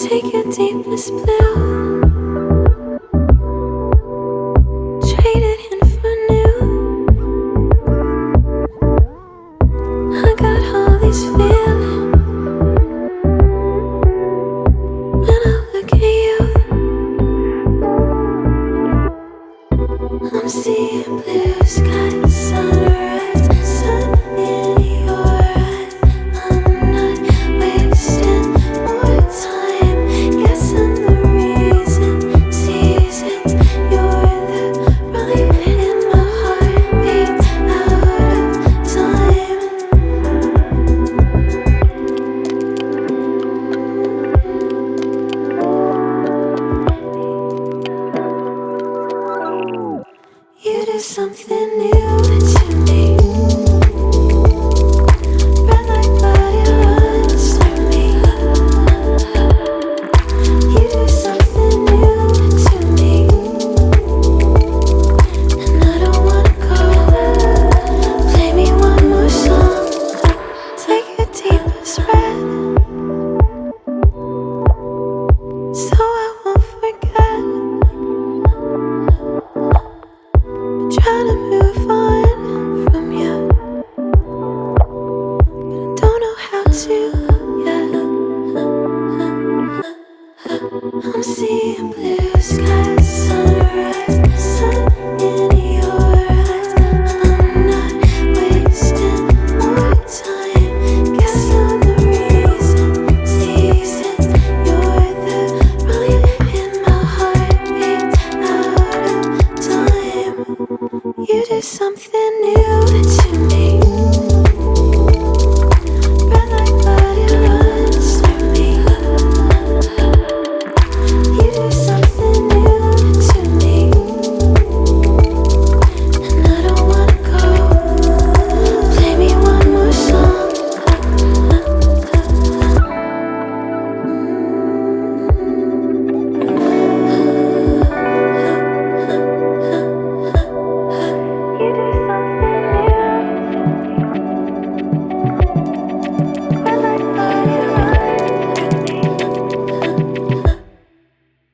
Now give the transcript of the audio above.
Take your deepest blue, trade it in for new. I got all these feelings when I look at you. I'm seeing blue skies, sunrise, sun in your eyes. I'm not wasting more time. Yes, I'm the reason. Seasons, you're the rhyme in my heart beats out of time. You do something new to me. Red light fire runs through me. You do something new to me, and I don't wanna go. Play me one more song. Take your deepest breath, so I won't forget. Try to move on from you, but I don't know how to yet. I'm seeing blue.